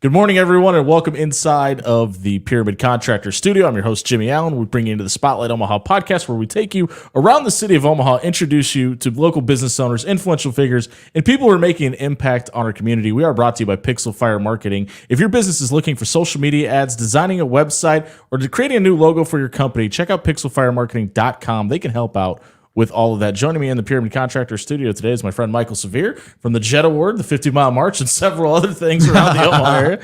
Good morning, everyone, and welcome inside of the Pyramid Contractor Studio. I'm your host, Jimmy Allen. We bring you into the Spotlight Omaha podcast, where we take you around the city of Omaha, introduce you to local business owners, influential figures, and people who are making an impact on our community. We are brought to you by Pixel Fire Marketing. If your business is looking for social media ads, designing a website, or creating a new logo for your company, check out pixelfiremarketing.com. They can help out with all of that. Joining me in the Pyramid Contractor Studio today is my friend Michael Severe from the Jet Award, the 50-mile march, and several other things around the Omaha area.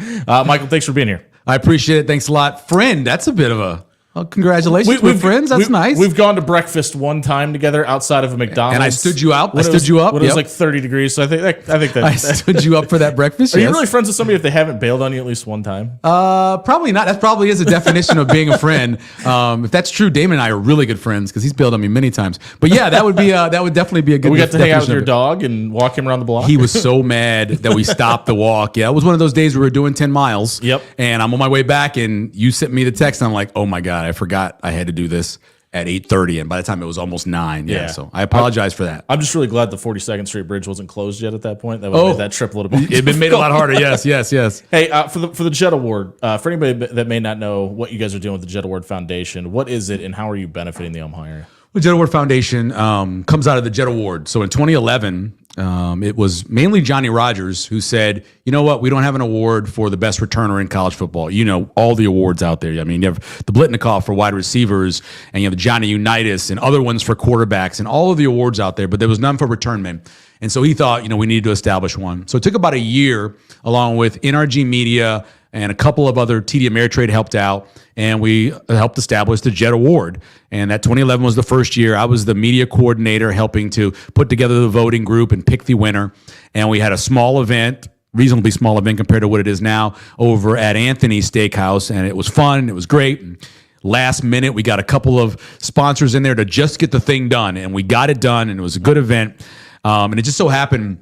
Michael, thanks for being here. I appreciate it. Thanks a lot. Friend, that's a bit of a... Well, congratulations. We're friends. That's nice. We've gone to breakfast one time together outside of a McDonald's. And I stood you up. When it was like 30 degrees. So I think that I stood you up for that breakfast. Are you really friends with somebody if they haven't bailed on you at least one time? Probably not. That probably is a definition of being a friend. If that's true, Damon and I are really good friends because he's bailed on me many times. But yeah, that would definitely be a good. We got to hang out with your dog and walk him around the block. He was so mad that we stopped the walk. Yeah, it was one of those days we were doing 10 miles. Yep. And I'm on my way back, and you sent me the text, and I'm like, oh my god, I forgot I had to do this at 8:30, and by the time it was almost 9. Yeah, so I apologize for that. I'm just really glad the 42nd Street Bridge wasn't closed yet at that point. That would have made that trip a little bit. It'd been made a lot harder. Yes. Hey, for the Jet Award, for anybody that may not know what you guys are doing with the Jet Award Foundation, what is it, and how are you benefiting the Omaha area? The Jet Award Foundation comes out of the Jet Award. So in 2011, it was mainly Johnny Rodgers who said, you know what, we don't have an award for the best returner in college football. You know, all the awards out there. I mean, you have the Blitnikoff for wide receivers, and you have the Johnny Unitas and other ones for quarterbacks, and all of the awards out there, but there was none for return men. And so he thought, you know, we needed to establish one. So it took about a year, along with NRG Media and a couple of other TD Ameritrade helped out, and we helped establish the Jet Award. And that 2011 was the first year. I was the media coordinator helping to put together the voting group and pick the winner. And we had a small event, reasonably small event compared to what it is now, over at Anthony's Steakhouse, and it was fun. It was great. And last minute, we got a couple of sponsors in there to just get the thing done, and we got it done, and it was a good event. And it just so happened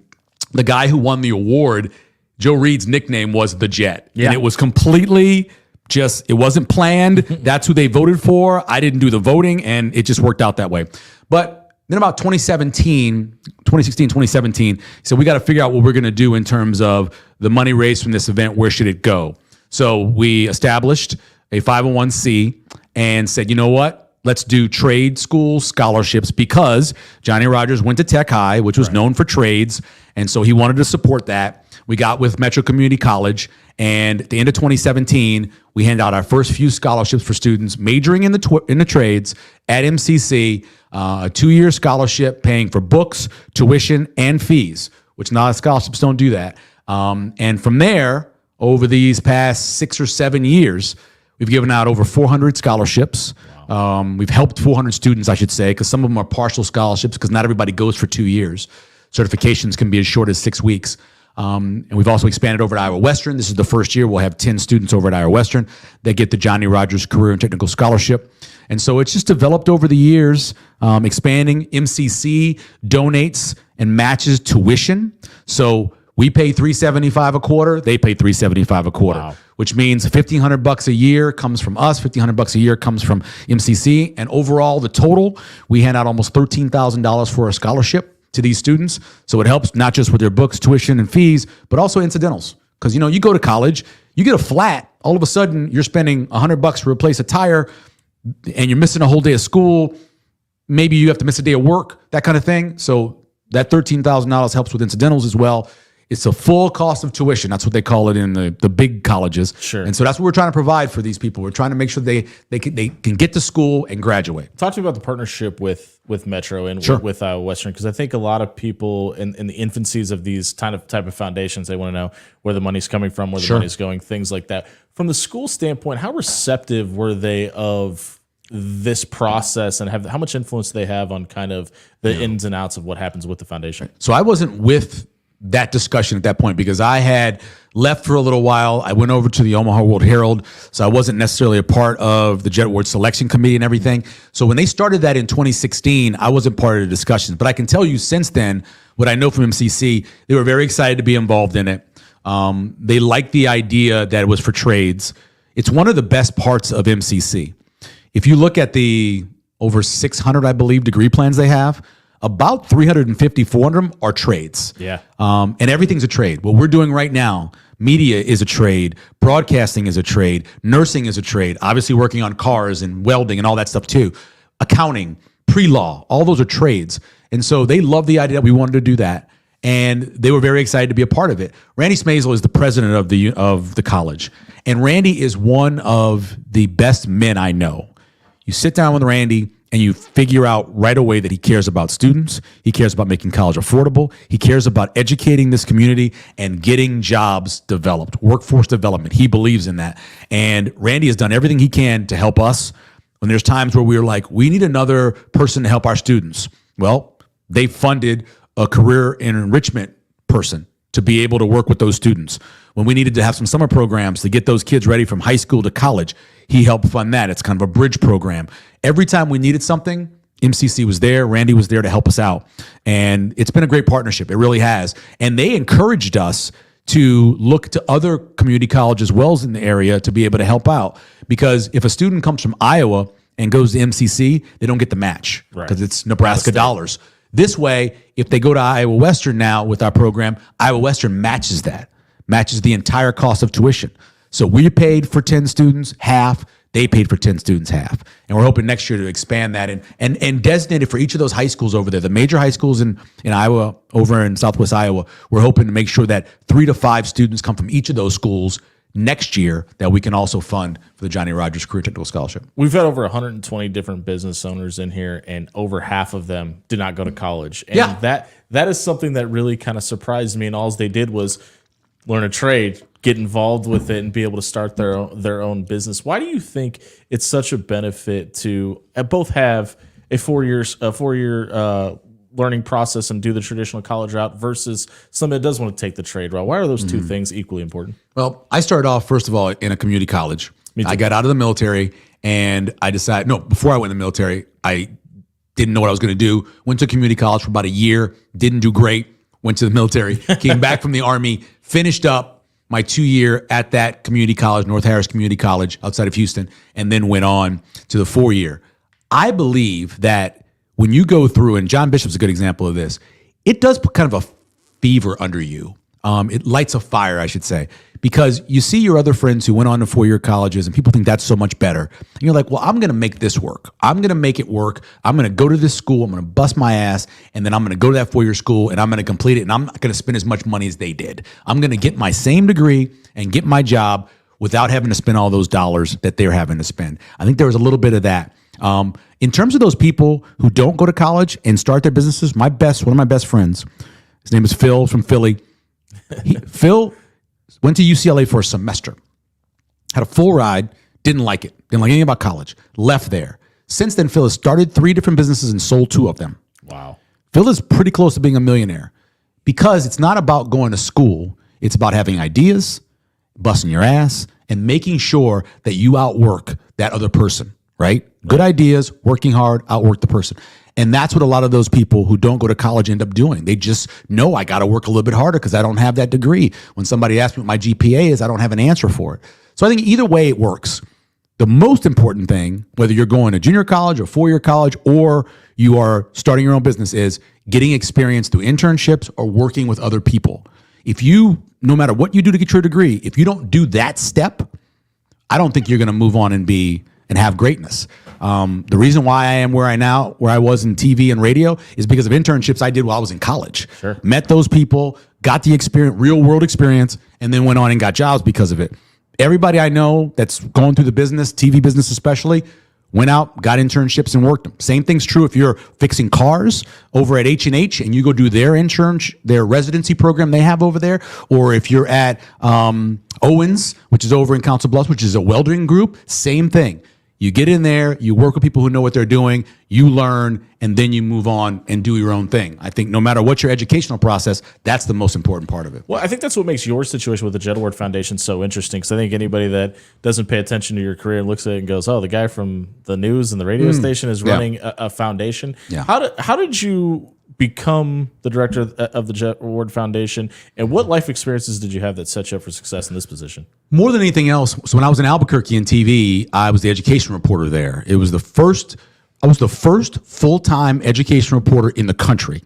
the guy who won the award, Joe Reed's nickname was the Jet. Yeah. And it was completely just, it wasn't planned. That's who they voted for. I didn't do the voting, and it just worked out that way. But then about 2016, 2017, so we got to figure out what we're going to do in terms of the money raised from this event. Where should it go? So we established a 501c and said, you know what? Let's do trade school scholarships, because Johnny Rodgers went to Tech High, which was known for trades, and so he wanted to support that. We got with Metro Community College, and at the end of 2017, we handed out our first few scholarships for students majoring in the trades at MCC, a 2-year scholarship paying for books, tuition, and fees, which non-scholarships don't do that. And from there, over these past 6 or 7 years, we've given out over 400 scholarships. We've helped 400 students, I should say, because some of them are partial scholarships because not everybody goes for 2 years. Certifications can be as short as 6 weeks. And we've also expanded over to Iowa Western. This is the first year we'll have 10 students over at Iowa Western that get the Johnny Rodgers Career and Technical Scholarship. And so it's just developed over the years, expanding. MCC donates and matches tuition. So we pay $375 a quarter. They pay $375 a quarter. Wow. Which means $1,500 a year comes from us. $1,500 a year comes from MCC. And overall, the total, we hand out almost $13,000 for a scholarship to these students. So it helps not just with their books, tuition, and fees, but also incidentals. Because, you know, you go to college, you get a flat, all of a sudden you're spending $100 to replace a tire, and you're missing a whole day of school. Maybe you have to miss a day of work, that kind of thing. So that $13,000 helps with incidentals as well. It's a full cost of tuition. That's what they call it in the big colleges. Sure. And so that's what we're trying to provide for these people. We're trying to make sure they can get to school and graduate. Talk to me about the partnership with Metro and with Western, because I think a lot of people in the infancies of these type of foundations, they want to know where the money's coming from, where the money's going, things like that. From the school standpoint, how receptive were they of this process, and how much influence do they have on kind of the ins and outs of what happens with the foundation? So I wasn't with that discussion at that point because I had left for a little while. I went over to the Omaha World Herald, so I wasn't necessarily a part of the Jet Award selection committee and everything. So when they started that in 2016, I wasn't part of the discussions. But I can tell you since then, what I know from MCC, they were very excited to be involved in it. They liked the idea that it was for trades. It's one of the best parts of MCC. If you look at the over 600, I believe, degree plans they have, about 350, 400 of them are trades. Yeah. And everything's a trade. What we're doing right now, media is a trade, broadcasting is a trade, nursing is a trade, obviously working on cars and welding and all that stuff too. Accounting, pre-law, all those are trades. And so they love the idea that we wanted to do that. And they were very excited to be a part of it. Randy Smazel is the president of the college. And Randy is one of the best men I know. You sit down with Randy and you figure out right away that he cares about students. He cares about making college affordable. He cares about educating this community and getting jobs developed, workforce development. He believes in that. And Randy has done everything he can to help us when there's times where we were like, we need another person to help our students. Well, they funded a career and enrichment person to be able to work with those students. When we needed to have some summer programs to get those kids ready from high school to college, he helped fund that. It's kind of a bridge program. Every time we needed something, MCC was there. Randy was there to help us out. And it's been a great partnership. It really has. And they encouraged us to look to other community colleges, wells in the area, to be able to help out. Because if a student comes from Iowa and goes to MCC, they don't get the match because it's Nebraska dollars. This way, if they go to Iowa Western now with our program, Iowa Western matches the entire cost of tuition. So we paid for 10 students, half. They paid for 10 students, half. And we're hoping next year to expand that and designate it for each of those high schools over there. The major high schools in Iowa, over in Southwest Iowa, we're hoping to make sure that 3 to 5 students come from each of those schools next year that we can also fund for the Johnny Rogers Career Technical Scholarship. We've had over 120 different business owners in here, and over half of them did not go to college. And that is something that really kind of surprised me, and all they did was learn a trade, get involved with it, and be able to start their own business. Why do you think it's such a benefit to both have a four-year learning process and do the traditional college route versus somebody that does want to take the trade route? Why are those two things equally important? Well, I started off, first of all, in a community college. I got out of the military and I decided, before I went in the military, I didn't know what I was going to do. Went to community college for about a year, didn't do great, went to the military, came back from the Army, finished up my 2-year at that community college, North Harris Community College outside of Houston, and then went on to the 4-year. I believe that when you go through, and John Bishop's a good example of this, it does put kind of a fever under you. It lights a fire, I should say, because you see your other friends who went on to 4-year colleges and people think that's so much better. And you're like, well, I'm going to make this work. I'm going to make it work. I'm going to go to this school. I'm going to bust my ass. And then I'm going to go to that 4-year school and I'm going to complete it. And I'm not going to spend as much money as they did. I'm going to get my same degree and get my job without having to spend all those dollars that they're having to spend. I think there was a little bit of that. In terms of those people who don't go to college and start their businesses, one of my best friends, his name is Phil from Philly. Phil went to UCLA for a semester, had a full ride, didn't like it, didn't like anything about college, left there. Since then, Phil has started 3 different businesses and sold 2 of them. Wow. Phil is pretty close to being a millionaire because it's not about going to school. It's about having ideas, busting your ass, and making sure that you outwork that other person, right? Good ideas, working hard, outwork the person. And that's what a lot of those people who don't go to college end up doing. They just know I got to work a little bit harder because I don't have that degree. When somebody asks me what my GPA is, I don't have an answer for it. So I think either way it works. The most important thing, whether you're going to junior college or 4-year college or you are starting your own business, is getting experience through internships or working with other people. If you, no matter what you do to get your degree, if you don't do that step, I don't think you're going to move on and have greatness. The reason why I am where I was in TV and radio is because of internships I did while I was in college. Sure. Met those people, got the experience, real world experience, and then went on and got jobs because of it. Everybody I know that's going through the business, TV business especially, went out, got internships and worked them. Same thing's true if you're fixing cars over at H&H and you go do their residency program they have over there, or if you're at Owens, which is over in Council Bluffs, which is a welding group, same thing. You get in there, you work with people who know what they're doing, you learn, and then you move on and do your own thing. I think no matter what your educational process, that's the most important part of it. Well, I think that's what makes your situation with the Jed Award Foundation so interesting, because I think anybody that doesn't pay attention to your career and looks at it and goes, oh, the guy from the news and the radio station is running a foundation. Yeah. How did you become the director of the Jed Award Foundation, and what life experiences did you have that set you up for success in this position? More than anything else, so when I was in Albuquerque in TV, I was the education reporter there. It was the first I was the first full-time education reporter in the country.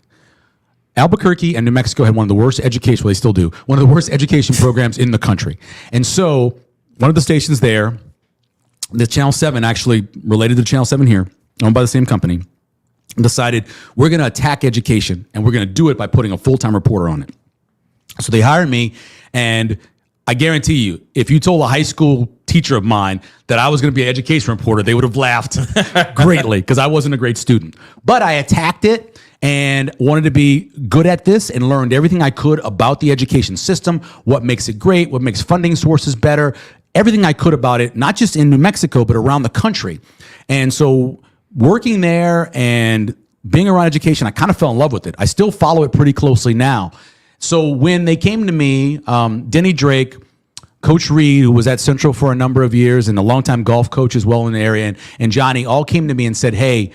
Albuquerque and New Mexico had one of the worst education, well, they still do, one of the worst education programs in the country. And so one of the stations there, the Channel 7, actually related to Channel 7 here, owned by the same company, decided we're going to attack education, and we're going to do it by putting a full-time reporter on it. So they hired me, and I guarantee you, if you told a high school teacher of mine that I was going to be an education reporter, they would have laughed greatly because I wasn't a great student. But I attacked it and wanted to be good at this and learned everything I could about the education system, what makes it great, what makes funding sources better, everything I could about it, not just in New Mexico, but around the country. And so working there and being around education, I kind of fell in love with it. I still follow it pretty closely now. So when they came to me, Denny Drake, Coach Reed, who was at Central for a number of years and a longtime golf coach as well in the area, and Johnny all came to me and said, hey,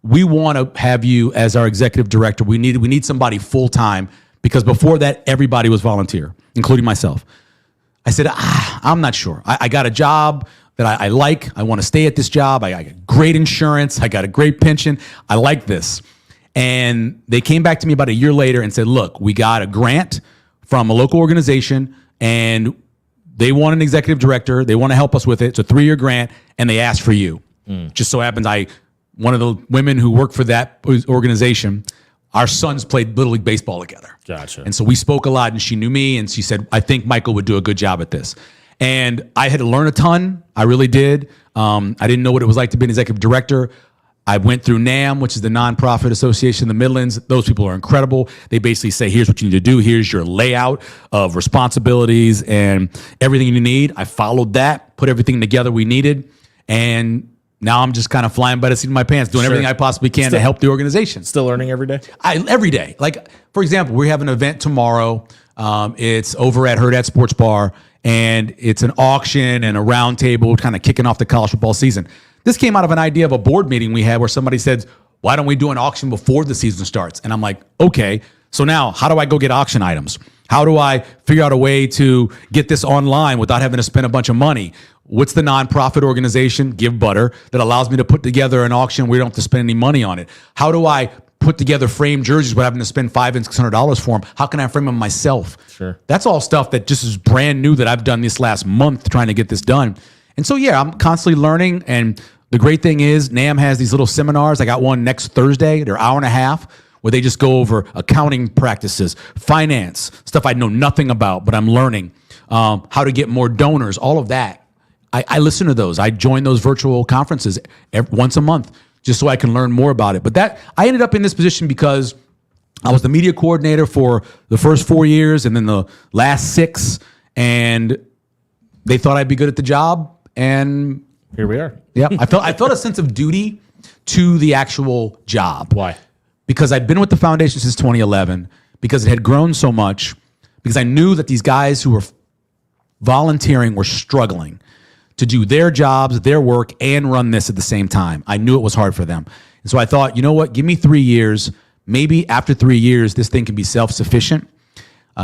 we want to have you as our executive director. We need somebody full-time, because before that, everybody was volunteer, including myself. I said, I'm not sure. I got a job that I like. I want to stay at this job. I got great insurance. I got a great pension. I like this. And they came back to me about a year later and said, look, we got a grant from a local organization, and they want an executive director. They want to help us with it. It's a 3-year grant, and they asked for you. Just so happens one of the women who worked for that organization, our sons played Little League Baseball together. Gotcha. And so we spoke a lot, and she knew me, and she said, I think Michael would do a good job at this. And I had to learn a ton. I really did. I didn't know what it was like to be an executive director. I went through NAM, which is the Nonprofit Association of the Midlands. Those people are incredible. They basically say, here's what you need to do. Here's your layout of responsibilities and everything you need. I followed that, put everything together we needed, and now I'm just kind of flying by the seat of my pants, doing everything I possibly can to help the organization. Still learning every day? Every day. Like, for example, we have an event tomorrow. It's over at Hurrdat Sports Bar, and it's an auction and a round table kind of kicking off the college football season. This came out of an idea of a board meeting we had where somebody said, why don't we do an auction before the season starts? And I'm like, okay, so now how do I go get auction items? How do I figure out a way to get this online without having to spend a bunch of money? What's the nonprofit organization, Give Butter, that allows me to put together an auction where we don't have to spend any money on it? How do I put together framed jerseys without having to spend $500 and $600 for them? How can I frame them myself? Sure. That's all stuff that just is brand new that I've done this last month trying to get this done. And so, yeah, I'm constantly learning. And the great thing is NAM has these little seminars. I got one next Thursday. They're an hour and a half where they just go over accounting practices, finance, stuff I know nothing about, but I'm learning, how to get more donors, all of that. I listen to those. I join those virtual conferences once a month just so I can learn more about it. But I ended up in this position because I was the media coordinator for the first 4 years and then the last 6, and they thought I'd be good at the job, and here we are. Yeah, I felt a sense of duty to the actual job. Why? Because I'd been with the foundation since 2011, because it had grown so much, because I knew that these guys who were volunteering were struggling to do their jobs, their work, and run this at the same time. I knew it was hard for them. And so I thought, you know what, give me 3 years. Maybe after 3 years, this thing can be self-sufficient.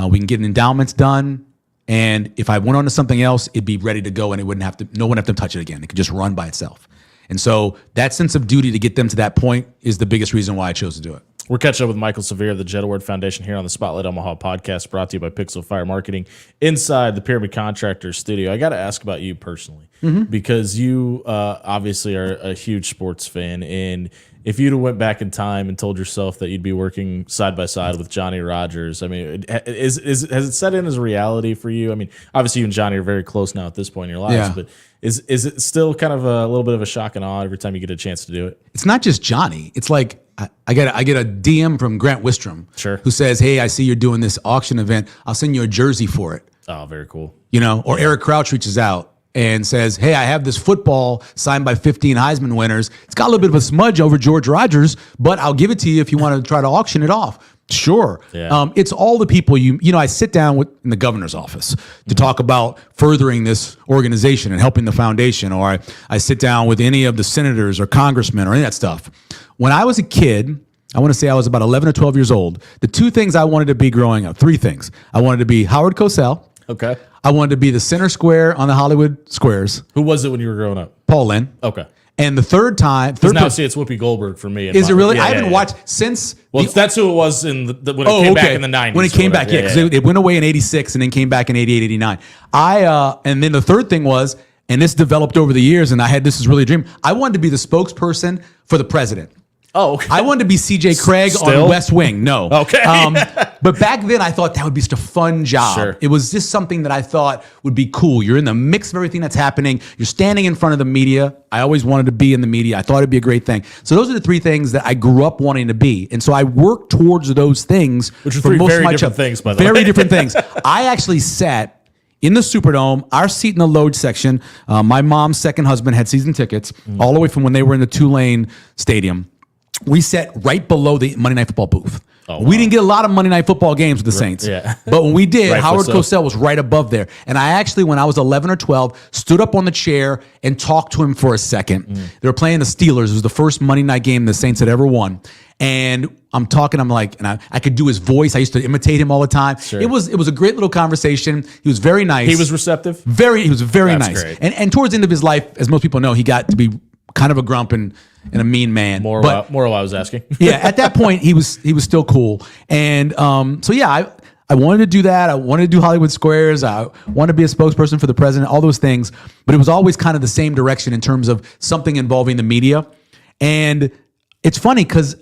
We can get endowments done. And if I went on to something else, it'd be ready to go, and no one would have to touch it again. It could just run by itself. And so that sense of duty to get them to that point is the biggest reason why I chose to do it. We're catching up with Michael Severe of the Jet Award Foundation here on the Spotlight Omaha podcast, brought to you by Pixel Fire Marketing inside the Pyramid Contractors studio. I got to ask about you personally, because you obviously are a huge sports fan. And if you'd have went back in time and told yourself that you'd be working side by side with Johnny Rodgers, I mean, has it set in as a reality for you? I mean, obviously you and Johnny are very close now at this point in your lives, but is it still kind of a little bit of a shock and awe every time you get a chance to do it? It's not just Johnny. It's like I get a DM from Grant Wistrom, who says, "Hey, I see you're doing this auction event. I'll send you a jersey for it." Oh, very cool. You know, or Eric Crouch reaches out and says, "Hey, I have this football signed by 15 Heisman winners. It's got a little bit of a smudge over George Rogers, but I'll give it to you if you want to try to auction it off." Sure. Yeah. It's all the people I sit down with in the governor's office to talk about furthering this organization and helping the foundation, or I sit down with any of the senators or congressmen or any of that stuff. When I was a kid, I want to say I was about 11 or 12 years old, the 2 things I wanted to be growing up, 3 things. I wanted to be Howard Cosell. Okay. I wanted to be the center square on the Hollywood squares. Who was it when you were growing up? Paul Lynn. Okay. And the third time, now see it's Whoopi Goldberg for me. Is it really? I haven't watched since. Well, that's who it was when it came back in the 90s. When it came back, because it went away in 86 and then came back in 88, 89. And then the third thing was, and this developed over the years, and this is really a dream. I wanted to be the spokesperson for the president. Oh, okay. I wanted to be C.J. Craig on West Wing. No. Okay. But back then, I thought that would be just a fun job. Sure. It was just something that I thought would be cool. You're in the mix of everything that's happening. You're standing in front of the media. I always wanted to be in the media. I thought it'd be a great thing. So those are the three things that I grew up wanting to be. And so I worked towards those things. Which are three very different things, by the way. Very different things. I actually sat in the Superdome, our seat in the load section. My mom's second husband had season tickets all the way from when they were in the Tulane Stadium. We sat right below the Monday Night Football booth. Oh, we didn't get a lot of Monday Night Football games with the Saints. Yeah. But when we did, Rightfully Howard so. Cosell was right above there. And I actually, when I was 11 or 12, stood up on the chair and talked to him for a second. They were playing the Steelers. It was the first Monday night game the Saints had ever won. And I'm talking, I'm like, and I could do his voice. I used to imitate him all the time. Sure. It was a great little conversation. He was very nice. He was receptive? He was very That's nice. great. And towards the end of his life, as most people know, he got to be kind of a grump and a mean man. More what I was asking. Yeah, at that point, he was still cool. And so, yeah, I wanted to do that. I wanted to do Hollywood Squares. I wanted to be a spokesperson for the president, all those things. But it was always kind of the same direction in terms of something involving the media. And it's funny because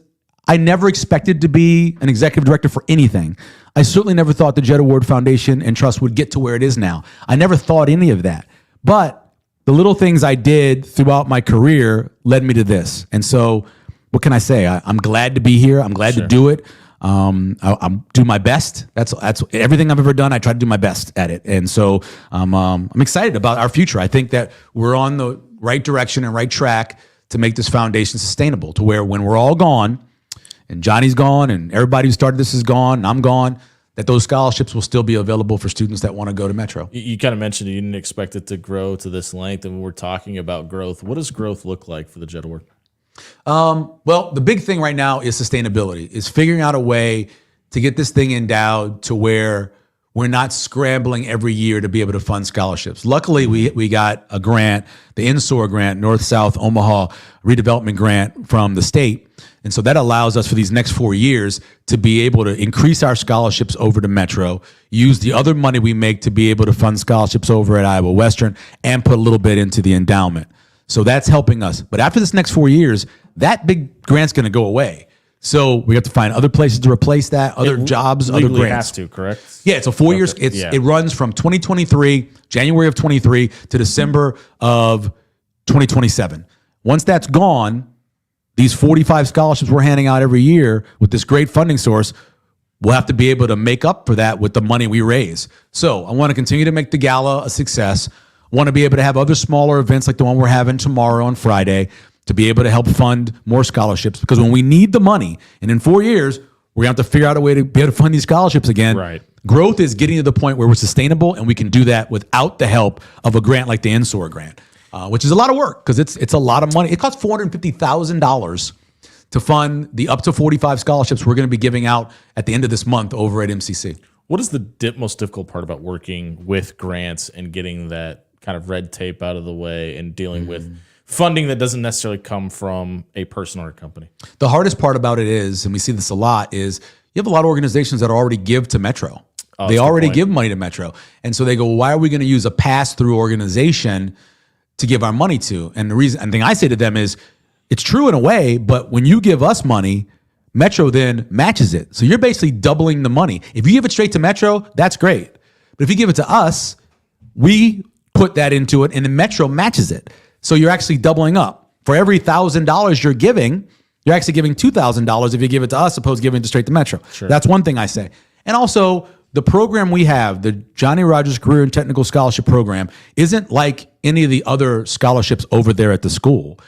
I never expected to be an executive director for anything. I certainly never thought the Jet Award Foundation and Trust would get to where it is now. I never thought any of that. But the little things I did throughout my career led me to this. And so what can I say? I'm glad to be here. I'm glad to do it. I'm do my best. That's everything I've ever done. I try to do my best at it. And so I'm excited about our future. I think that we're on the right direction and right track to make this foundation sustainable to where when we're all gone and Johnny's gone and everybody who started this is gone and I'm gone, that those scholarships will still be available for students that want to go to Metro. You kind of mentioned you didn't expect it to grow to this length, and when we're talking about growth, what does growth look like for the Jet Award? Well, the big thing right now is sustainability, is figuring out a way to get this thing endowed to where we're not scrambling every year to be able to fund scholarships. Luckily, we got a grant, the INSOAR grant, North-South Omaha redevelopment grant from the state. And so that allows us for these next 4 years to be able to increase our scholarships over to Metro, use the other money we make to be able to fund scholarships over at Iowa Western, and put a little bit into the endowment. So that's helping us. But after this next 4 years, that big grant's going to go away. So we have to find other places to replace that, other jobs, other grants. Has to, correct? Yeah, it's a 4 years. It runs from 2023, January of 23 to December of 2027. Once that's gone, these 45 scholarships we're handing out every year with this great funding source, we'll have to be able to make up for that with the money we raise. So I want to continue to make the gala a success. I want to be able to have other smaller events like the one we're having tomorrow on Friday to be able to help fund more scholarships. Because when we need the money, and in 4 years, we're going to have to figure out a way to be able to fund these scholarships again. Right. Growth is getting to the point where we're sustainable, and we can do that without the help of a grant like the INSOAR grant. Which is a lot of work because it's a lot of money. It costs $450,000 to fund the up to 45 scholarships we're going to be giving out at the end of this month over at MCC. What is the most difficult part about working with grants and getting that kind of red tape out of the way and dealing with funding that doesn't necessarily come from a person or a company? The hardest part about it is, and we see this a lot, is you have a lot of organizations that already give to Metro. They already give money to Metro. And so they go, why are we going to use a pass-through organization to give our money to? And the thing I say to them is, it's true in a way, but when you give us money, Metro then matches it. So you're basically doubling the money. If you give it straight to Metro, that's great. But if you give it to us, we put that into it and then Metro matches it. So you're actually doubling up. For every $1,000 you're giving, you're actually giving $2,000 if you give it to us, opposed to giving it straight to Metro. Sure. That's one thing I say. And also, the program we have, the Johnny Rogers Career and Technical Scholarship Program, isn't like any of the other scholarships over there at the school.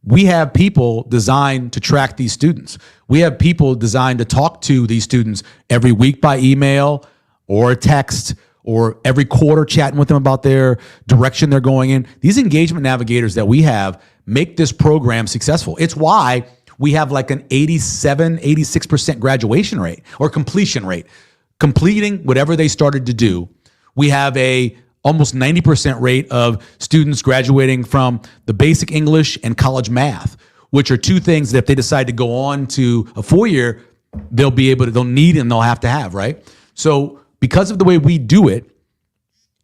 We have people designed to track these students. We have people designed to talk to these students every week by email or text or every quarter chatting with them about their direction they're going in. These engagement navigators that we have make this program successful. It's why we have like an 87, 86% graduation rate or completion rate. Completing whatever they started to do. We have a almost 90% rate of students graduating from the basic English and college math, which are two things that if they decide to go on to a 4-year, they'll need and they'll have to have, right? So because of the way we do it,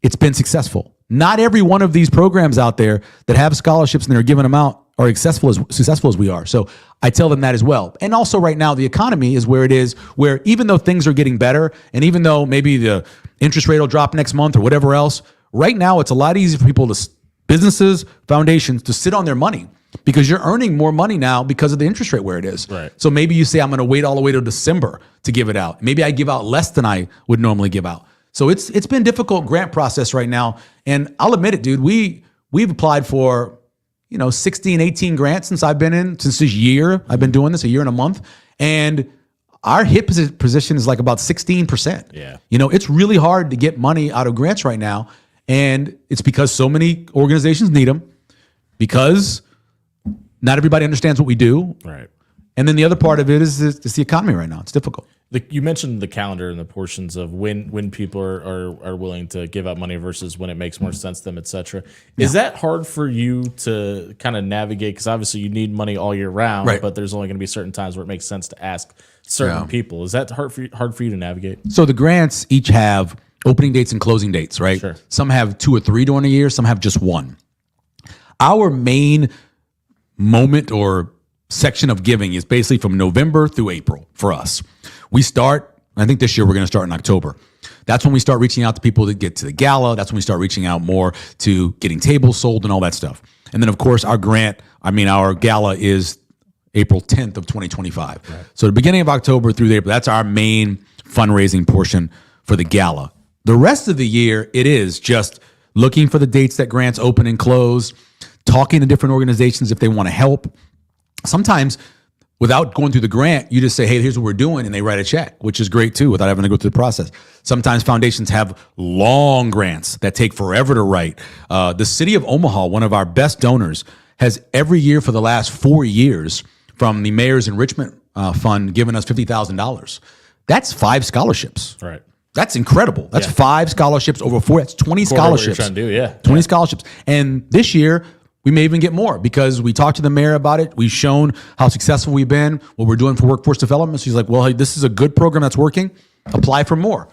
it's been successful. Not every one of these programs out there that have scholarships and they're giving them out are successful as we are. So I tell them that as well. And also right now, the economy is where it is, where even though things are getting better, and even though maybe the interest rate will drop next month or whatever else, right now it's a lot easier for people businesses, foundations to sit on their money because you're earning more money now because of the interest rate where it is. Right. So maybe you say, I'm going to wait all the way to December to give it out. Maybe I give out less than I would normally give out. So it's been a difficult grant process right now. And I'll admit it, dude, we've applied for, 16, 18 grants since this year. I've been doing this a year and a month. And our hit position is like about 16%. Yeah. It's really hard to get money out of grants right now. And it's because so many organizations need them, because not everybody understands what we do. Right. And then the other part of it is the economy right now. It's difficult. You mentioned the calendar and the portions of when people are willing to give out money versus when it makes more sense to them, et cetera. Is that hard for you to kind of navigate? Because obviously you need money all year round, right, but there's only going to be certain times where it makes sense to ask certain people. Is that hard for you to navigate? So the grants each have opening dates and closing dates, right? Sure. Some have 2 or 3 during a year. Some have just 1. Our main moment or section of giving is basically from November through April for us. We start, I think this year we're going to start in October. That's when we start reaching out to people that get to the gala. That's when we start reaching out more to getting tables sold and all that stuff. And then, of course, our gala is April 10th of 2025. Right. So the beginning of October through April, that's our main fundraising portion for the gala. The rest of the year, it is just looking for the dates that grants open and close, talking to different organizations if they want to help. Sometimes, without going through the grant, you just say, hey, here's what we're doing, and they write a check, which is great too, without having to go through the process. Sometimes foundations have long grants that take forever to write. The city of Omaha, one of our best donors, has every year for the last 4 years from the Mayor's Enrichment Fund given us $50,000. That's 5 scholarships. Right. That's incredible. That's 5 scholarships over 4. That's 20 scholarships. What you're trying to do, 20 scholarships. And this year, we may even get more because we talked to the mayor about it. We've shown how successful we've been, what we're doing for workforce development. She's like, well, hey, this is a good program that's working. Apply for more.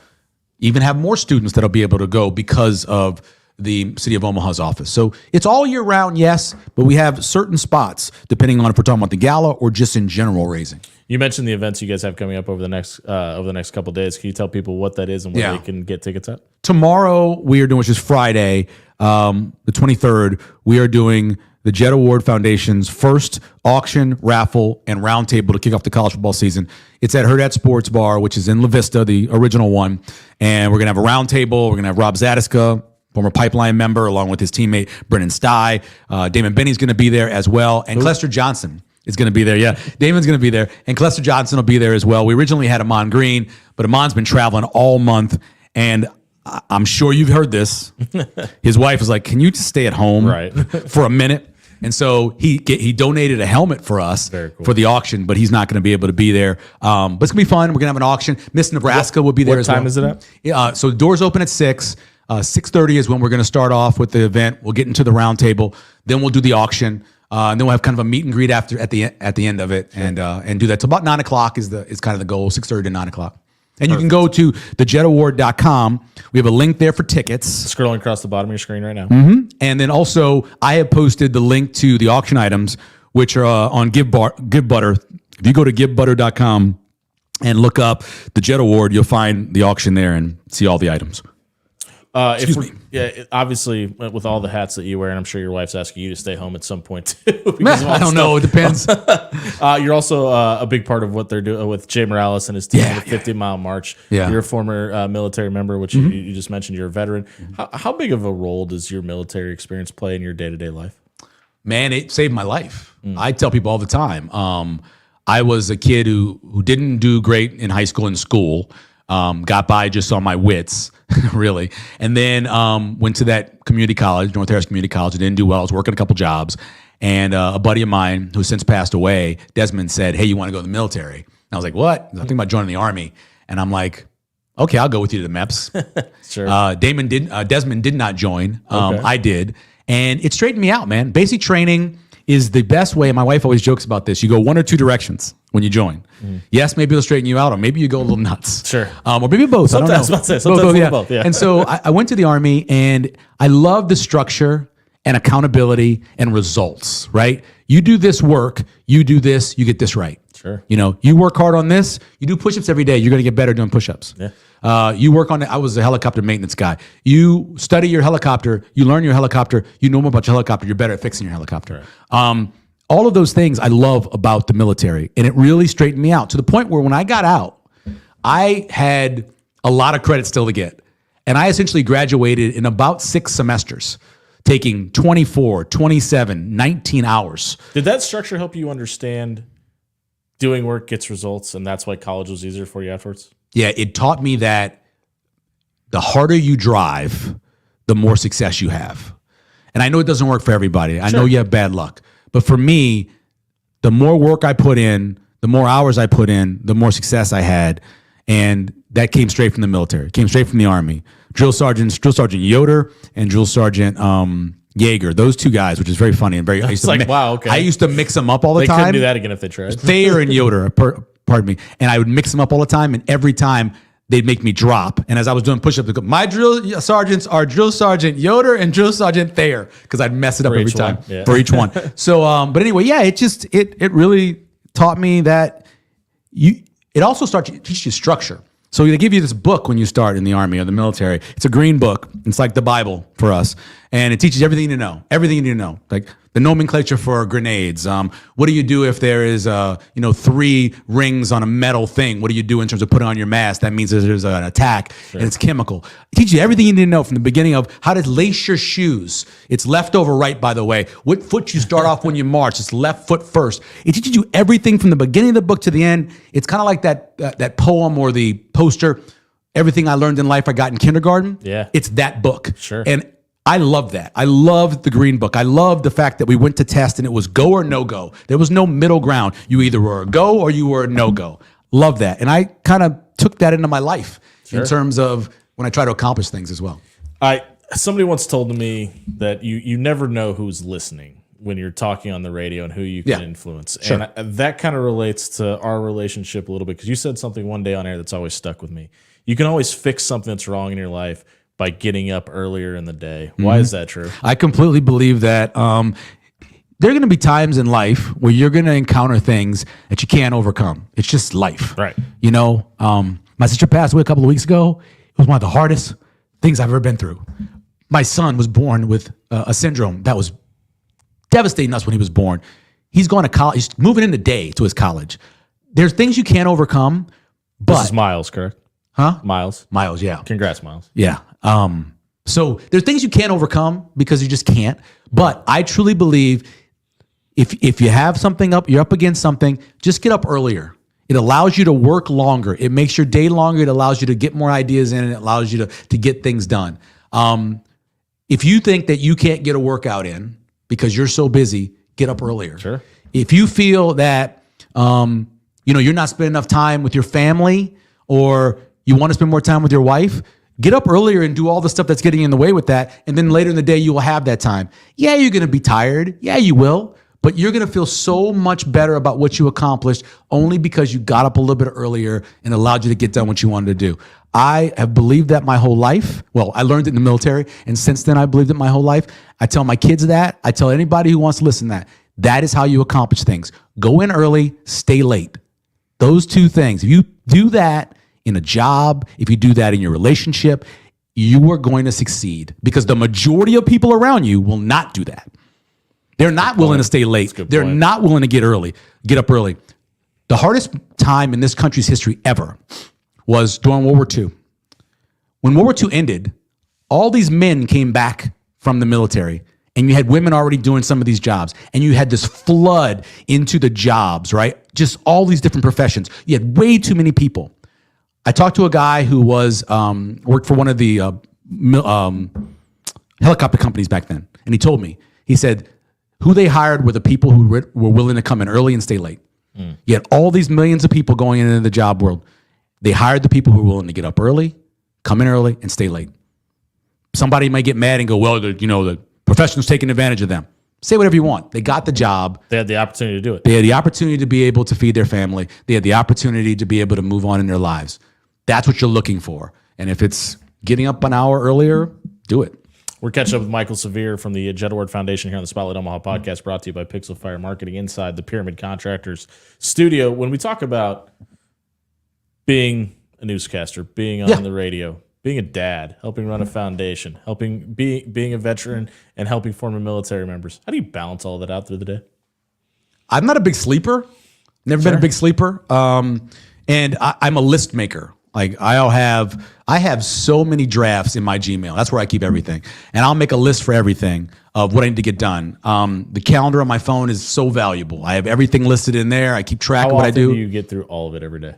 Even have more students that'll be able to go because of the City of Omaha's office. So it's all year round, yes, but we have certain spots depending on if we're talking about the gala or just in general raising. You mentioned the events you guys have coming up over the next couple of days. Can you tell people what that is and where they can get tickets at? Tomorrow we are doing, which is Friday, the 23rd, we are doing the Jet Award Foundation's first auction, raffle, and roundtable to kick off the college football season. It's at Hurrdat Sports Bar, which is in La Vista, the original one. And we're going to have a roundtable. We're going to have Rob Zadiska, former Pipeline member, along with his teammate, Brennan Stye. Damon Benny's going to be there as well. And Clester Johnson is going to be there. Yeah, Damon's going to be there. And Clester Johnson will be there as well. We originally had Amon Green, but Amon's been traveling all month. And I'm sure you've heard this. His wife was like, can you just stay at home for a minute? And so he donated a helmet for us for the auction, but he's not going to be able to be there. But it's going to be fun. We're going to have an auction. Miss Nebraska will be there as well. What time is it at? So the doors open at 6. 6:30 is when we're going to start off with the event. We'll get into the round table. Then we'll do the auction. And then we'll have kind of a meet and greet at the end of it, and do that. So about 9 o'clock is kind of the goal. 6:30 to 9 o'clock. And you can go to thejetaward.com. We have a link there for tickets. Scrolling across the bottom of your screen right now. Mm-hmm. And then also, I have posted the link to the auction items, which are on GiveButter. If you go to givebutter.com and look up the Jet Award, you'll find the auction there and see all the items. Obviously, with all the hats that you wear, and I'm sure your wife's asking you to stay home at some point too. I don't know. It depends. You're also a big part of what they're doing with Jay Morales and his team, the 50-mile march. Yeah. You're a former military member, which you just mentioned. You're a veteran. How big of a role does your military experience play in your day-to-day life? Man, it saved my life. I tell people all the time. I was a kid who didn't do great in high school and school. Got by just on my wits, really. And then went to that community college, North Harris Community College. I didn't do well. I was working a couple jobs. And a buddy of mine who since passed away, Desmond, said, hey, you want to go to the military? And I was like, what? I'm thinking about joining the Army. And I'm like, Okay, I'll go with you to the MEPS. Sure. Desmond did not join. Okay. I did. And it straightened me out, man. Basic training is the best way. And my wife always jokes about this. You go one or two directions when you join. Yes, maybe it'll straighten you out, or maybe you go a little nuts. Sure. Or maybe both. Sometimes, I don't know. I was about to say, sometimes both, yeah. And so I went to the Army, and I love the structure and accountability and results, right? You do this work, you do this, you get this right. Sure. You know, you work hard on this, you do push-ups every day, you're going to get better doing push-ups. Yeah. You work on it. I was a helicopter maintenance guy. You study your helicopter, you learn your helicopter, you know more about your helicopter, you're better at fixing your helicopter. Right. All of those things I love about the military, and it really straightened me out to the point where when I got out, I had a lot of credit still to get. And I essentially graduated in about 6 semesters, taking 24, 27, 19 hours. Did that structure help you understand doing work gets results, and that's why college was easier for you afterwards? Yeah, it taught me that the harder you drive, the more success you have. And I know it doesn't work for everybody. I know you have bad luck. But for me, the more work I put in, the more hours I put in, the more success I had. And that came straight from the military. It came straight from the Army. Drill Sergeant Yoder and Drill Sergeant Yeager, those two guys, which is very funny and very. Wow, okay. I used to mix them up all the They time. couldn't do that again if they tried. Thayer and Yoder, pardon me, and I would mix them up all the time, and every time they'd make me drop. And as I was doing push-ups, they'd go, my drill sergeants are Drill Sergeant Yoder and Drill Sergeant Thayer, because I'd mess it up every time for each one. So, but anyway, yeah, it really taught me that it also teaches you structure. So they give you this book when you start in the Army or the military. It's a green book. It's like the Bible for us. And it teaches everything you know. Everything you need to know. Like the nomenclature for grenades. What do you do if there is 3 rings on a metal thing? What do you do in terms of putting on your mask? That means there's an attack and it's chemical. It teaches you everything you need to know from the beginning of how to lace your shoes. It's left over right, by the way. What foot you start off when you march. It's left foot first. It teaches you everything from the beginning of the book to the end. It's kind of like that poem or the poster, Everything I Learned in Life I Got in Kindergarten. Yeah. It's that book. Sure. And I love that. I loved the green book. I loved the fact that we went to test and it was go or no go. There was no middle ground. You either were a go or you were a no go. Love that. And I kind of took that into my life in terms of when I try to accomplish things as well. Somebody once told me that you never know who's listening when you're talking on the radio and who you can influence. Sure. And that kind of relates to our relationship a little bit, because you said something one day on air that's always stuck with me. You can always fix something that's wrong in your life by getting up earlier in the day. Why is that true? I completely believe that there are going to be times in life where you're going to encounter things that you can't overcome. It's just life. Right. You know, my sister passed away a couple of weeks ago. It was one of the hardest things I've ever been through. My son was born with a syndrome that was devastating us when he was born. He's going to college. He's moving in today to his college. There's things you can't overcome, but... This is Miles, correct? Huh? Miles, yeah. Congrats, Miles. Yeah. So there's things you can't overcome because you just can't. But I truly believe if you have something up, you're up against something, just get up earlier. It allows you to work longer. It makes your day longer. It allows you to get more ideas in, and it allows you to get things done. If you think that you can't get a workout in because you're so busy, get up earlier. Sure. If you feel that you're not spending enough time with your family, or you want to spend more time with your wife, get up earlier and do all the stuff that's getting in the way with that. And then later in the day, you will have that time. Yeah, you're going to be tired. Yeah, you will. But you're going to feel so much better about what you accomplished only because you got up a little bit earlier and allowed you to get done what you wanted to do. I have believed that my whole life. Well, I learned it in the military. And since then, I believed it my whole life. I tell my kids that. I tell anybody who wants to listen that. That is how you accomplish things. Go in early, stay late. Those two things. If you do that in a job, if you do that in your relationship, you are going to succeed, because the majority of people around you will not do that. They're not willing to stay late. They're not willing to get up early. The hardest time in this country's history ever was during World War II. When World War II ended, all these men came back from the military, and you had women already doing some of these jobs, and you had this flood into the jobs, right? Just all these different professions. You had way too many people. I talked to a guy who was worked for one of the helicopter companies back then, and he told me, he said, who they hired were the people who were willing to come in early and stay late. You had all these millions of people going into the job world. They hired the people who are willing to get up early, come in early, and stay late. Somebody might get mad and go, well, the professional's taking advantage of them. Say whatever you want. They got the job. They had the opportunity to do it. They had the opportunity to be able to feed their family. They had the opportunity to be able to move on in their lives. That's what you're looking for. And if it's getting up an hour earlier, do it. We're catching up with Michael Severe from the Jet Award Foundation here on the Spotlight Omaha podcast, brought to you by Pixel Fire Marketing inside the Pyramid Contractors studio. When we talk about being a newscaster, being on the radio, being a dad, helping run a foundation, helping being a veteran, and helping former military members, how do you balance all that out through the day? I'm not a big sleeper. Never been a big sleeper. And I'm a list maker. Like I have so many drafts in my Gmail. That's where I keep everything. And I'll make a list for everything of what I need to get done. The calendar on my phone is so valuable. I have everything listed in there. I keep track of what I do. How often do you get through all of it every day?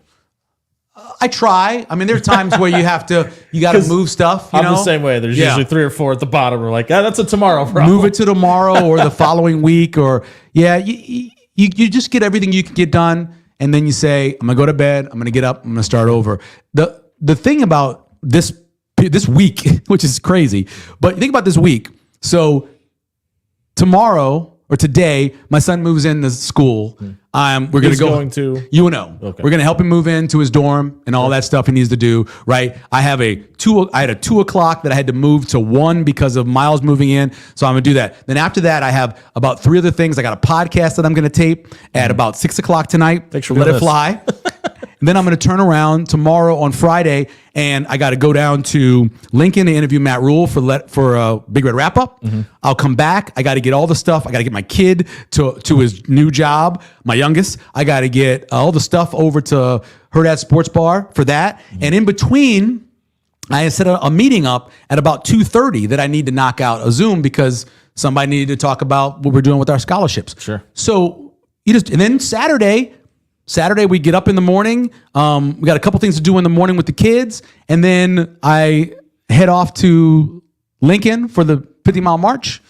I try. I mean, there are times where you got to move stuff. I'm the same way. There's usually 3 or 4 at the bottom. We're like, that's a tomorrow problem. Move it to tomorrow or the following week, or you just get everything you can get done, and then you say, I'm gonna go to bed. I'm gonna get up. I'm gonna start over. The thing about this week, which is crazy, but think about this week. So tomorrow or today, my son moves into school. We're going to go to UNO. Okay. We're going to help him move into his dorm and all that stuff he needs to do. Right. I had a 2 o'clock that I had to move to 1 because of Miles moving in. So I'm going to do that. Then after that, I have about 3 other things. I got a podcast that I'm going to tape at about 6 o'clock tonight. Thanks for Let it fly. And then I'm going to turn around tomorrow on Friday, and I got to go down to Lincoln to interview Matt Rule for a Big Red Wrap Up. Mm-hmm. I'll come back. I got to get all the stuff. I got to get my kid to his new job, my youngest. I got to get all the stuff over to her dad's sports bar for that. Mm-hmm. And in between, I set a meeting up at about 2:30 that I need to knock out a Zoom because somebody needed to talk about what we're doing with our scholarships. Sure. So and then Saturday, we get up in the morning. We got a couple things to do in the morning with the kids. And then I head off to Lincoln for the 50-mile march.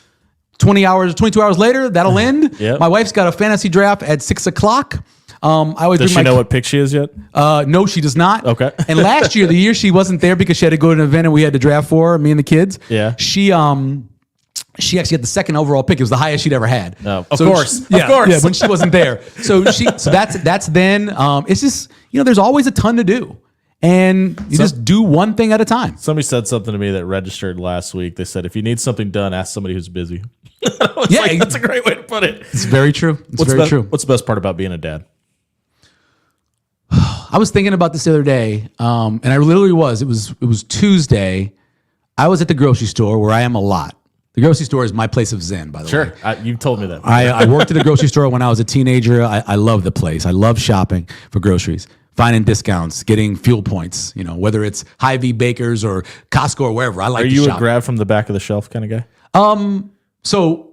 22 hours later, that'll end. Yep. My wife's got a fantasy draft at 6 o'clock. Does she know what pick she is yet? No, she does not. Okay. And last year, the year she wasn't there because she had to go to an event and we had to draft for her, me and the kids. Yeah. She actually had the second overall pick. It was the highest she'd ever had. Oh, of course. Yeah, when she wasn't there. So that's then. It's just, there's always a ton to do. And you just do one thing at a time. Somebody said something to me that registered last week. They said, if you need something done, ask somebody who's busy. That's a great way to put it. It's very true. True. What's the best part about being a dad? I was thinking about this the other day, and I literally was. It was Tuesday. I was at the grocery store where I am a lot. The grocery store is my place of zen, by the way. Sure. You've told me that. I worked at the grocery store when I was a teenager. I love the place. I love shopping for groceries, finding discounts, getting fuel points, whether it's Hy-Vee Bakers or Costco or wherever. I like to shop. Are you a grab from the back of the shelf kind of guy?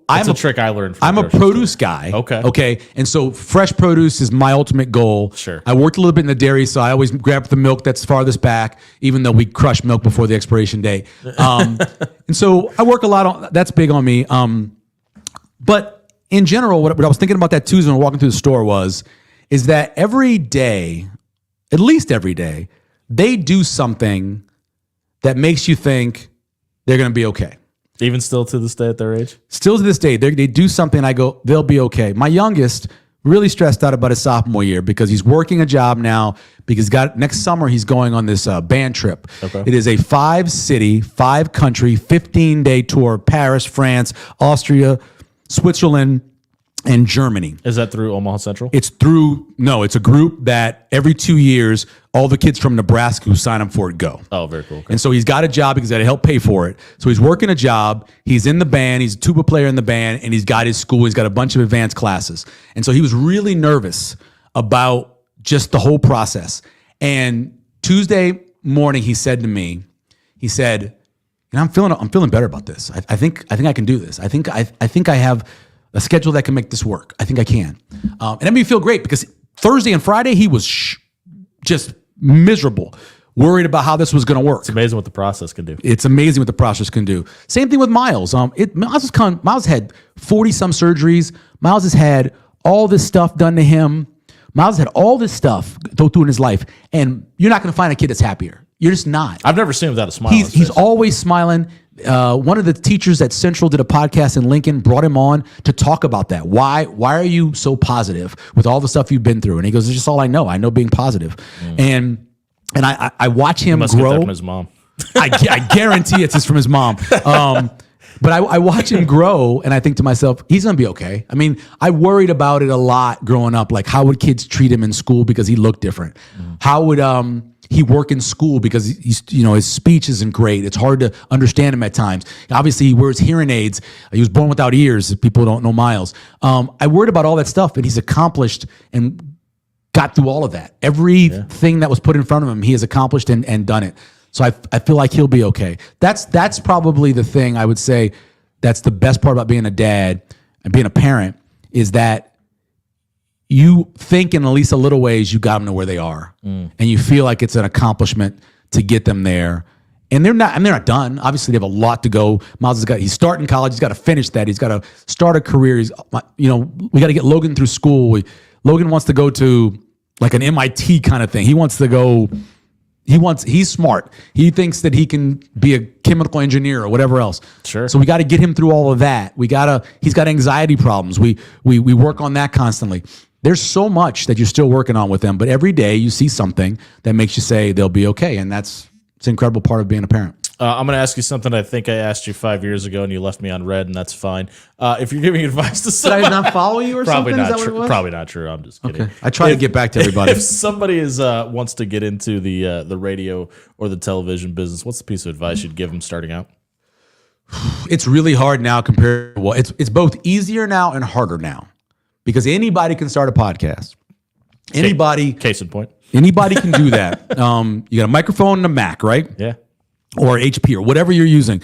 That's a trick I learned from I'm a produce guy. Okay. And so fresh produce is my ultimate goal. Sure. I worked a little bit in the dairy, so I always grab the milk that's farthest back, even though we crush milk before the expiration date. And so I work a lot on that's big on me. But in general, what I was thinking about that Tuesday when walking through the store is that every day, at least every day, they do something that makes you think they're going to be okay. Even still to this day at their age? Still to this day, they do something, I go, they'll be okay. My youngest really stressed out about his sophomore year because he's working a job now because next summer he's going on this band trip. Okay. It is a 5-city, 5-country, 15-day tour, Paris, France, Austria, Switzerland, and Germany. Is that through Omaha Central? It's a group that every 2 years, all the kids from Nebraska who sign up for it go. Oh, very cool. Okay. And so he's got a job because he's got to help pay for it. So he's working a job. He's in the band. He's a tuba player in the band, and he's got his school. He's got a bunch of advanced classes. And so he was really nervous about just the whole process. And Tuesday morning, he said to me, I'm feeling better about this. I think I can do this. I think I have a schedule that can make this work. I think I can. And that made me feel great because Thursday and Friday, he was just miserable, worried about how this was going to work. It's amazing what the process can do. It's amazing what the process can do. Same thing with Miles. Miles had 40-some surgeries. Miles has had all this stuff done to him. Miles had all this stuff go through in his life, and you're not going to find a kid that's happier. You're just not. I've never seen him without a smile. He's always smiling. One of the teachers at Central did a podcast in Lincoln, brought him on to talk about that. Why are you so positive with all the stuff you've been through? And he goes, it's just all I know. I know being positive. And I watch him must get that grow. from his mom. I guarantee it's just from his mom. But I watch him grow, and I think to myself, he's going to be okay. I mean, I worried about it a lot growing up. Like, how would kids treat him in school because he looked different? How would he work in school because he's, his speech isn't great. It's hard to understand him at times. Obviously, he wears hearing aids. He was born without ears. If people don't know Miles. I worried about all that stuff, and he's accomplished and got through all of that. Everything that was put in front of him, he has accomplished and done it. So I feel like he'll be okay. That's probably the thing I would say that's the best part about being a dad and being a parent is that you think in at least a little ways you got them to where they are. And you feel like it's an accomplishment to get them there. And they're not done. Obviously, they have a lot to go. Miles he's starting college. He's got to finish that. He's got to start a career. We got to get Logan through school. Logan wants to go to like an MIT kind of thing. He wants to go. He's smart. He thinks that he can be a chemical engineer or whatever else. Sure. So we got to get him through all of that. He's got anxiety problems. We work on that constantly. There's so much that you're still working on with them, but every day you see something that makes you say they'll be okay. And it's an incredible part of being a parent. I'm going to ask you something I think I asked you 5 years ago, and you left me on red, and that's fine. If you're giving advice to somebody, did I not follow you or probably something? Not Is that what it was? Probably not true. I'm just kidding. Okay. I try to get back to everybody. If somebody wants to get into the radio or the television business, what's the piece of advice you'd give them starting out? It's really hard now compared to it's both easier now and harder now because anybody can start a podcast. Anybody. Case in point. Anybody can do that. You got a microphone and a Mac, right? Yeah. Or HP or whatever you're using.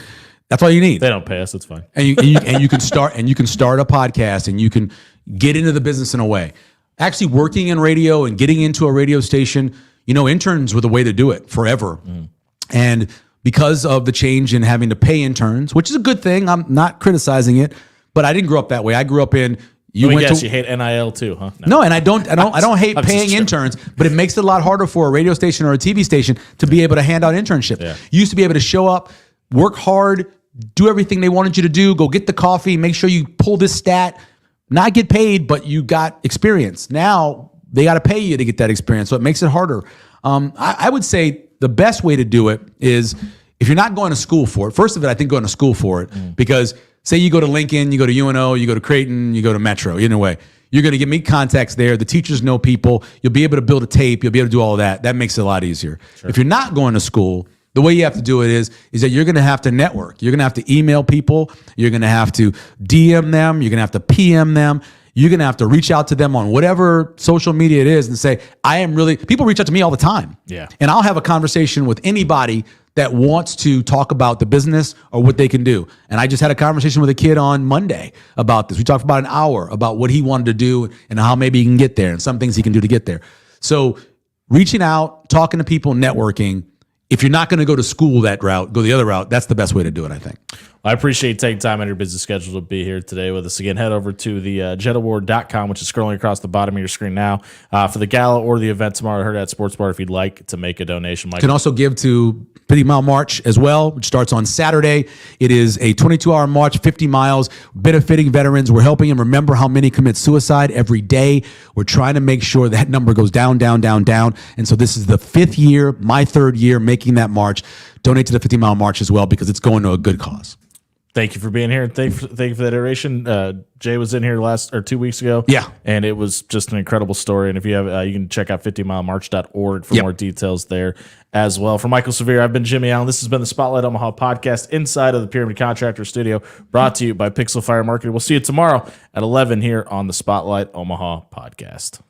That's all you need. They don't pay us. It's fine. And you can start a podcast and you can get into the business in a way. Actually working in radio and getting into a radio station, interns were the way to do it forever. And because of the change in having to pay interns, which is a good thing, I'm not criticizing it, but I didn't grow up that way. I grew up in you hate NIL too, huh? No, and I don't hate paying interns, but it makes it a lot harder for a radio station or a TV station to be able to hand out internships. Yeah. You used to be able to show up, work hard, do everything they wanted you to do, go get the coffee, make sure you pull this stat, not get paid, but you got experience. Now they got to pay you to get that experience, so it makes it harder. I would say the best way to do it is if you're not going to school for it. First of it, I think going to school for it because say you go to Lincoln, you go to UNO, you go to Creighton, you go to Metro. Either way, you're going to meet contacts there. The teachers know people. You'll be able to build a tape. You'll be able to do all of that. That makes it a lot easier. Sure. If you're not going to school, the way you have to do it is that you're going to have to network. You're going to have to email people. You're going to have to DM them. You're going to have to PM them. You're going to have to reach out to them on whatever social media it is and say, people reach out to me all the time. Yeah. And I'll have a conversation with anybody that wants to talk about the business or what they can do. And I just had a conversation with a kid on Monday about this. We talked about an hour about what he wanted to do and how maybe he can get there and some things he can do to get there. So reaching out, talking to people, networking. If you're not going to go to school that route, go the other route. That's the best way to do it, I think. I appreciate you taking time out of your busy schedule to be here today with us. Again, head over to the jetaward.com, which is scrolling across the bottom of your screen now, for the gala or the event tomorrow at Herd at Sports Bar if you'd like to make a donation. Mike. You can also give to 50 Mile March as well, which starts on Saturday. It is a 22-hour march, 50 miles, benefiting veterans. We're helping them remember how many commit suicide every day. We're trying to make sure that number goes down, down, down, down. And so this is the 5th year, my 3rd year, making that march. Donate to the 50 Mile March as well because it's going to a good cause. Thank you for being here. Thank you for that iteration. Jay was in here 2 weeks ago. Yeah. And it was just an incredible story. And if you have, you can check out 50milemarch.org for more details there as well. For Michael Severe, I've been Jimmy Allen. This has been the Spotlight Omaha podcast inside of the Pyramid Contractor Studio, brought to you by Pixel Fire Marketing. We'll see you tomorrow at 11 here on the Spotlight Omaha podcast.